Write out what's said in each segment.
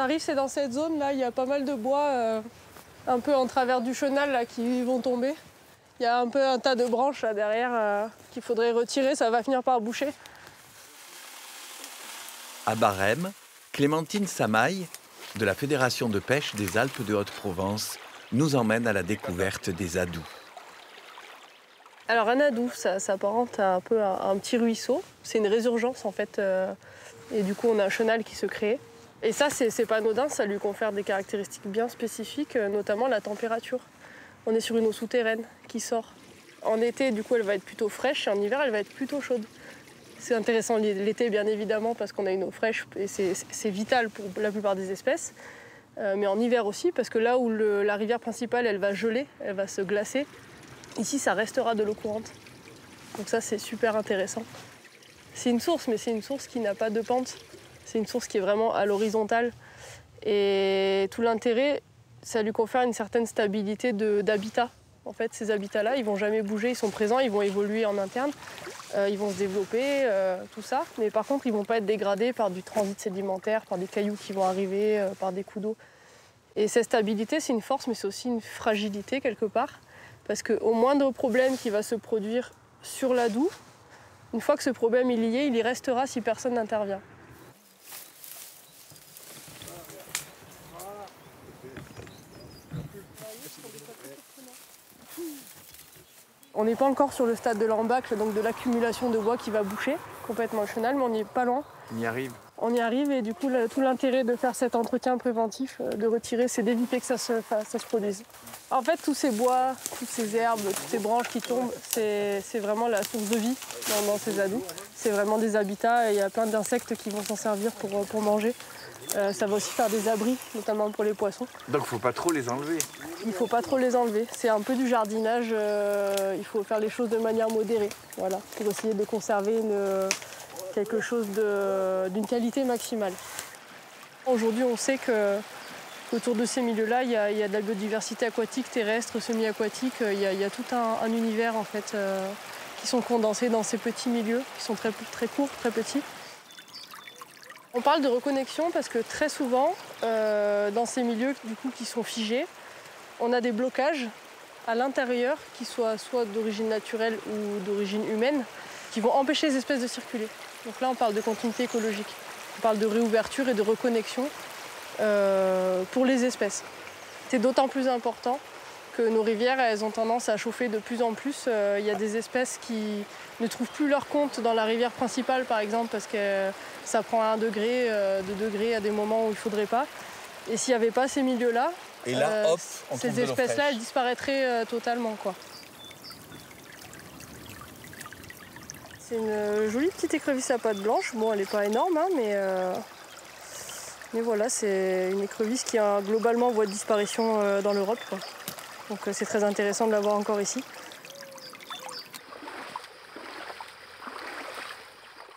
arrive, c'est dans cette zone là, il y a pas mal de bois un peu en travers du chenal là, qui vont tomber. Il y a un peu un tas de branches là derrière qu'il faudrait retirer, ça va finir par boucher. À Barême, Clémentine Samaille, de la Fédération de pêche des Alpes de Haute-Provence, nous emmène à la découverte des adous. Alors un adou, ça s'apparente un peu à un petit ruisseau. C'est une résurgence en fait. Et du coup, on a un chenal qui se crée. Et ça, c'est pas anodin, ça lui confère des caractéristiques bien spécifiques, notamment la température. On est sur une eau souterraine qui sort. En été, du coup, elle va être plutôt fraîche et en hiver, elle va être plutôt chaude. C'est intéressant l'été, bien évidemment, parce qu'on a une eau fraîche et c'est vital pour la plupart des espèces. Mais en hiver aussi, parce que là où la rivière principale, elle va geler, elle va se glacer, ici, ça restera de l'eau courante. Donc ça, c'est super intéressant. C'est une source, mais c'est une source qui n'a pas de pente. C'est une source qui est vraiment à l'horizontale. Et tout l'intérêt, ça lui confère une certaine stabilité d'habitat. En fait, ces habitats-là, ils ne vont jamais bouger, ils sont présents, ils vont évoluer en interne, ils vont se développer, tout ça. Mais par contre, ils ne vont pas être dégradés par du transit sédimentaire, par des cailloux qui vont arriver, par des coups d'eau. Et cette stabilité, c'est une force, mais c'est aussi une fragilité quelque part. Parce qu'au moindre problème qui va se produire sur l'adou, une fois que ce problème est lié, il y restera si personne n'intervient. On n'est pas encore sur le stade de l'embâcle, donc de l'accumulation de bois qui va boucher complètement le chenal, mais on n'y est pas loin. On y arrive. On y arrive et du coup, tout l'intérêt de faire cet entretien préventif, de retirer, c'est d'éviter que ça se produise. En fait, tous ces bois, toutes ces herbes, toutes ces branches qui tombent, c'est vraiment la source de vie dans ces adous. C'est vraiment des habitats et il y a plein d'insectes qui vont s'en servir pour manger. Ça va aussi faire des abris, notamment pour les poissons. Donc il ne faut pas trop les enlever. Il ne faut pas trop les enlever. C'est un peu du jardinage, il faut faire les choses de manière modérée, voilà, pour essayer de conserver quelque chose d'une qualité maximale. Aujourd'hui, on sait qu'autour de ces milieux-là, il y a de la biodiversité aquatique, terrestre, semi-aquatique. Il y a tout un univers en fait, qui sont condensés dans ces petits milieux, qui sont très, très courts, très petits. On parle de reconnexion parce que très souvent, dans ces milieux du coup, qui sont figés, on a des blocages à l'intérieur, qui soient soit d'origine naturelle ou d'origine humaine, qui vont empêcher les espèces de circuler. Donc là, on parle de continuité écologique. On parle de réouverture et de reconnexion pour les espèces. C'est d'autant plus important que nos rivières, elles ont tendance à chauffer de plus en plus. Il y a des espèces qui ne trouvent plus leur compte dans la rivière principale, par exemple, parce que ça prend 1 degré, 2 degrés à des moments où il ne faudrait pas. Et s'il n'y avait pas ces milieux-là, et là, hop, on ces espèces-là, elles disparaîtraient totalement, quoi. C'est une jolie petite écrevisse à pattes blanches. Bon, elle n'est pas énorme, hein, mais voilà, c'est une écrevisse qui est globalement en voie de disparition dans l'Europe, quoi. Donc c'est très intéressant de l'avoir encore ici.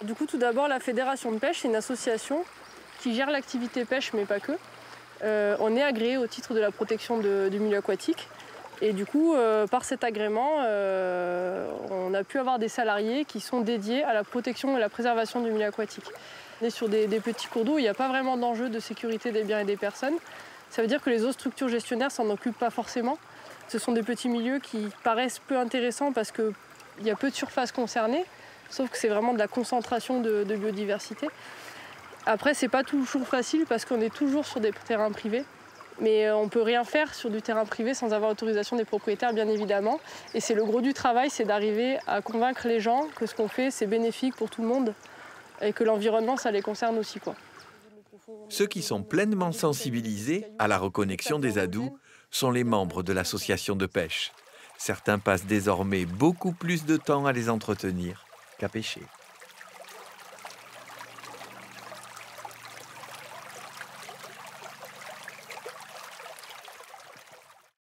Du coup, tout d'abord, la Fédération de pêche, c'est une association qui gère l'activité pêche, mais pas que. On est agréé au titre de la protection du milieu aquatique. Et du coup, par cet agrément, on a pu avoir des salariés qui sont dédiés à la protection et la préservation du milieu aquatique. On est sur des petits cours d'eau, il n'y a pas vraiment d'enjeu de sécurité des biens et des personnes. Ça veut dire que les autres structures gestionnaires s'en occupent pas forcément. Ce sont des petits milieux qui paraissent peu intéressants parce qu'il y a peu de surface concernée, sauf que c'est vraiment de la concentration de biodiversité. Après, c'est pas toujours facile parce qu'on est toujours sur des terrains privés. Mais on ne peut rien faire sur du terrain privé sans avoir l'autorisation des propriétaires, bien évidemment. Et c'est le gros du travail, c'est d'arriver à convaincre les gens que ce qu'on fait, c'est bénéfique pour tout le monde et que l'environnement, ça les concerne aussi, quoi. Ceux qui sont pleinement sensibilisés à la reconnexion des adous sont les membres de l'association de pêche. Certains passent désormais beaucoup plus de temps à les entretenir qu'à pêcher.